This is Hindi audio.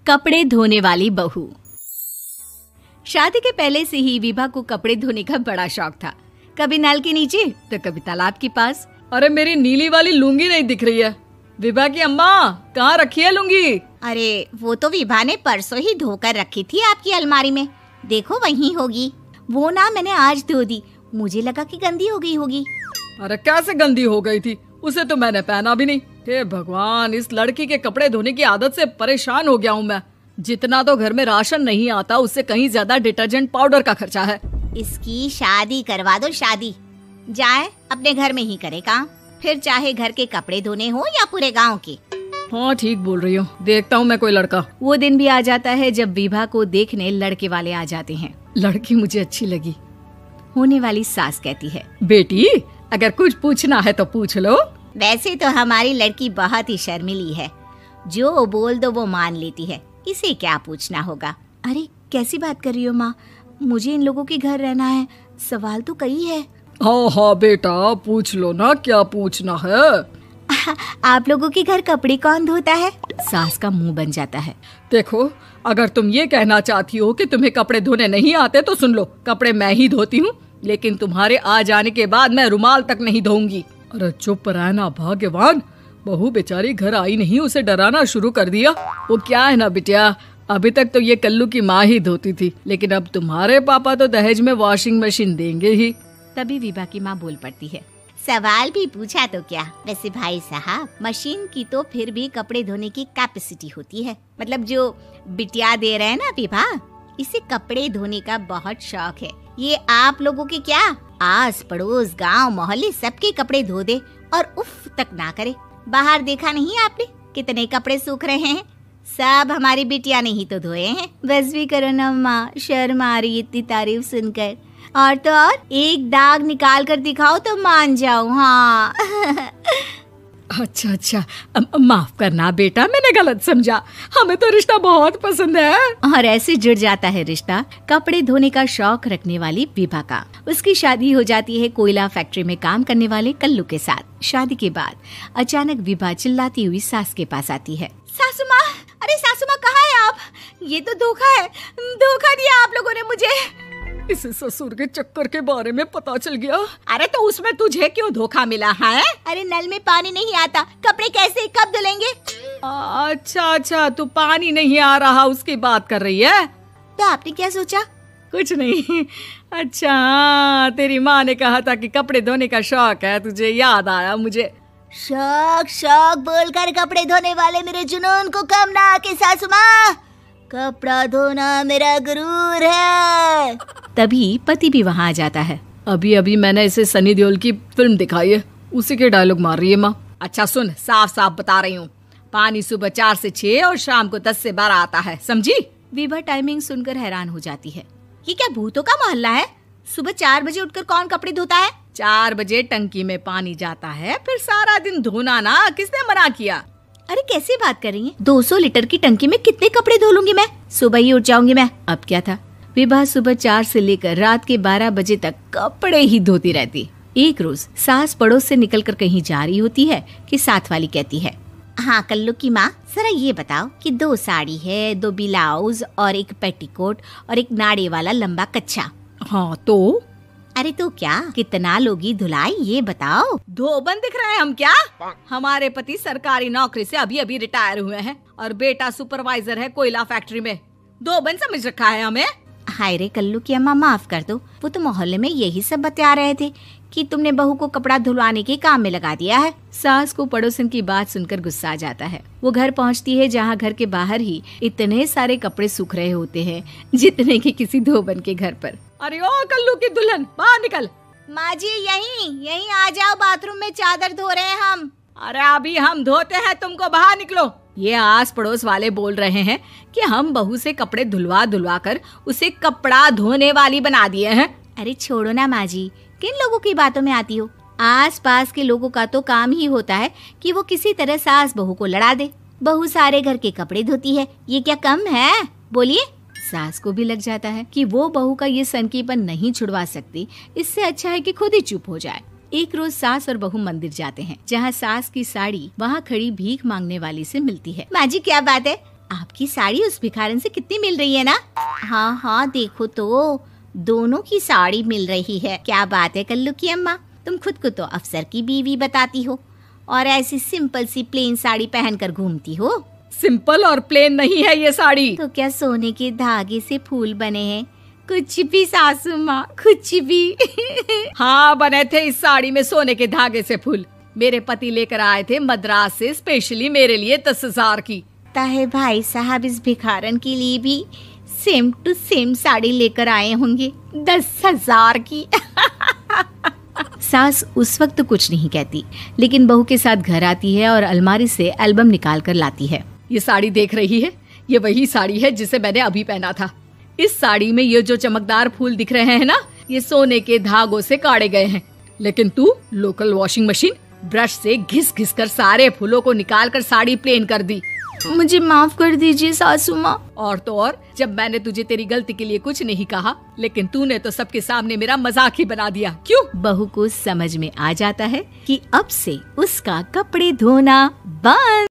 कपड़े धोने वाली बहू। शादी के पहले से ही विभा को कपड़े धोने का बड़ा शौक था। कभी नल के नीचे तो कभी तालाब के पास। अरे मेरी नीली वाली लुंगी नहीं दिख रही है। विभा की अम्मा, कहाँ रखी है लुंगी? अरे वो तो विभा ने परसों ही धोकर रखी थी आपकी अलमारी में, देखो वहीं होगी। वो ना मैंने आज धो दी, मुझे लगा कि गंदी हो गई होगी। अरे कैसे गंदी हो गई थी? उसे तो मैंने पहना भी नहीं। हे भगवान, इस लड़की के कपड़े धोने की आदत से परेशान हो गया हूँ मैं। जितना तो घर में राशन नहीं आता, उससे कहीं ज्यादा डिटर्जेंट पाउडर का खर्चा है। इसकी शादी करवा दो, शादी। जाए अपने घर में ही करे काम, फिर चाहे घर के कपड़े धोने हो या पूरे गांव के। हाँ ठीक बोल रही हो, देखता हूँ मैं कोई लड़का। वो दिन भी आ जाता है जब विभा को देखने लड़के वाले आ जाते हैं। लड़की मुझे अच्छी लगी। होने वाली सास कहती है, बेटी अगर कुछ पूछना है तो पूछ लो। वैसे तो हमारी लड़की बहुत ही शर्मीली है, जो बोल दो वो मान लेती है, इसे क्या पूछना होगा। अरे कैसी बात कर रही हो माँ, मुझे इन लोगों के घर रहना है, सवाल तो कई है। हाँ हाँ बेटा, पूछ लो ना, क्या पूछना है। आप लोगों के घर कपड़े कौन धोता है? सास का मुंह बन जाता है। देखो, अगर तुम ये कहना चाहती हो कि तुम्हें कपड़े धोने नहीं आते तो सुन लो, कपड़े मैं ही धोती हूँ, लेकिन तुम्हारे आ जाने के बाद मैं रुमाल तक नहीं धोऊंगी। अरे चुप रहना भाग्यवान, बहू बेचारी घर आई नहीं, उसे डराना शुरू कर दिया। वो क्या है ना बिटिया, अभी तक तो ये कल्लू की माँ ही धोती थी, लेकिन अब तुम्हारे पापा तो दहेज में वॉशिंग मशीन देंगे ही। तभी विभा की माँ बोल पड़ती है, सवाल भी पूछा तो क्या। वैसे भाई साहब, मशीन की तो फिर भी कपड़े धोने की कैपेसिटी होती है। मतलब जो बिटिया दे रहे हैं ना विभा, इसे कपड़े धोने का बहुत शौक है। ये आप लोगों के क्या, आस पड़ोस गांव मोहल्ले सबके कपड़े धो दे और उफ तक ना करे। बाहर देखा नहीं आपने कितने कपड़े सूख रहे हैं? सब हमारी बिटिया ने ही तो धोए हैं। बस भी करो ना माँ, शर्म आ रही इतनी तारीफ सुनकर। और तो और एक दाग निकाल कर दिखाओ तो मान जाऊँ। हाँ अच्छा, माफ करना बेटा, मैंने गलत समझा। हमें तो रिश्ता बहुत पसंद है। और ऐसे जुड़ जाता है रिश्ता कपड़े धोने का शौक रखने वाली विभा का। उसकी शादी हो जाती है कोयला फैक्ट्री में काम करने वाले कल्लू के साथ। शादी के बाद अचानक विभा चिल्लाती हुई सास के पास आती है। सासू माँ, अरे सासू माँ कहाँ है आप? ये तो धोखा है, धोखा दिया आप लोगों ने मुझे। इसे ससुर के चक्कर के बारे में पता चल गया। अरे तो उसमें तुझे क्यों धोखा मिला है? अरे नल में पानी नहीं आता, कपड़े कैसे कब धुलेंगे? अच्छा, तू पानी नहीं आ रहा उसकी बात कर रही है। तो आपने क्या सोचा? कुछ नहीं। अच्छा, तेरी माँ ने कहा था कि कपड़े धोने का शौक है तुझे, याद आया मुझे। शौक बोलकर कपड़े धोने वाले मेरे जुनून को कम ना आके सासू माँ, कपड़ा धोना मेरा गुरूर है। तभी पति भी वहाँ आ जाता है। अभी मैंने इसे सनी देओल की फिल्म दिखाई है, उसी के डायलॉग मार रही है माँ। अच्छा सुन, साफ साफ बता रही हूँ, पानी सुबह 4 से 6 और शाम को 10 से 12 आता है, समझी? विभा टाइमिंग सुनकर हैरान हो जाती है। ये क्या भूतों का मोहल्ला है? सुबह 4 बजे उठकर कौन कपड़े धोता है? 4 बजे टंकी में पानी जाता है, फिर सारा दिन धोना ना, किसने मना किया? अरे कैसी बात कर रही हैं? 200 लीटर की टंकी में कितने कपड़े धो लूंगी मैं, सुबह ही उठ जाऊंगी मैं। अब क्या था, विभा सुबह 4 से लेकर रात के 12 बजे तक कपड़े ही धोती रहती। एक रोज सास पड़ोस से निकलकर कहीं जा रही होती है कि साथ वाली कहती है, हाँ कल्लू की माँ, जरा ये बताओ कि 2 साड़ी है, 2 ब्लाउज और एक पेटीकोट और एक नाड़े वाला लंबा कच्छा। हाँ तो? अरे तो क्या, कितना लोगी धुलाई ये बताओ। धोबन दिख रहे हैं हम क्या? हमारे पति सरकारी नौकरी से अभी रिटायर हुए हैं और बेटा सुपरवाइजर है कोयला फैक्ट्री में। धोबन समझ रखा है हमें? हाय रे कल्लू की अम्मा, माफ कर दो, वो तो मोहल्ले में यही सब बता रहे थे कि तुमने बहू को कपड़ा धुलवाने के काम में लगा दिया है। सास को पड़ोसन की बात सुनकर गुस्सा आ जाता है। वो घर पहुंचती है जहां घर के बाहर ही इतने सारे कपड़े सूख रहे होते हैं जितने कि किसी धोबन के घर पर। अरे ओ कल्लू की दुल्हन, बाहर निकल। माँ जी यहीं आ जाओ, बाथरूम में चादर धो रहे हैं हम। अरे अभी हम धोते हैं, तुमको बाहर निकलो। ये आस पड़ोस वाले बोल रहे हैं कि हम बहू से कपड़े धुलवा कर उसे कपड़ा धोने वाली बना दिए हैं। अरे छोड़ो ना माँ जी, किन लोगों की बातों में आती हो? आस पास के लोगों का तो काम ही होता है कि वो किसी तरह सास बहू को लड़ा दे। बहू सारे घर के कपड़े धोती है, ये क्या कम है? बोलिए। सास को भी लग जाता है कि वो बहू का ये सनकीपन नहीं छुड़वा सकती, इससे अच्छा है कि खुद ही चुप हो जाए। एक रोज सास और बहू मंदिर जाते हैं, जहाँ सास की साड़ी वहाँ खड़ी भीख मांगने वाली से मिलती है। माँ जी क्या बात है, आपकी साड़ी उस भिखारन से कितनी मिल रही है ना? हाँ हाँ देखो तो, दोनों की साड़ी मिल रही है। क्या बात है कल्लू की अम्मा, तुम खुद को तो अफसर की बीवी बताती हो और ऐसी सिंपल सी प्लेन साड़ी पहनकर घूमती हो। सिंपल और प्लेन नहीं है ये साड़ी। तो क्या सोने के धागे से फूल बने हैं? कुछ भी सासू माँ, कुछ भी। हाँ बने थे इस साड़ी में सोने के धागे से फूल। मेरे पति लेकर आए थे मद्रास से स्पेशली मेरे लिए 10,000 की। ताहे भाई साहब इस भिखारन के लिए भी सेम टू सेम साड़ी लेकर आए होंगे 10,000 की। सास उस वक्त तो कुछ नहीं कहती, लेकिन बहू के साथ घर आती है और अलमारी से एल्बम निकाल कर लाती है। ये साड़ी देख रही है, ये वही साड़ी है जिसे मैंने अभी पहना था। इस साड़ी में ये जो चमकदार फूल दिख रहे हैं ना, ये सोने के धागों से काटे गए हैं। लेकिन तू लोकल वॉशिंग मशीन ब्रश से घिस घिस कर सारे फूलों को निकाल कर साड़ी प्लेन कर दी। मुझे माफ कर दीजिए सासू माँ। और तो और, जब मैंने तुझे तेरी गलती के लिए कुछ नहीं कहा, लेकिन तूने तो सबके सामने मेरा मजाक ही बना दिया। क्यों? बहू को समझ में आ जाता है कि अब से उसका कपड़े धोना बंद।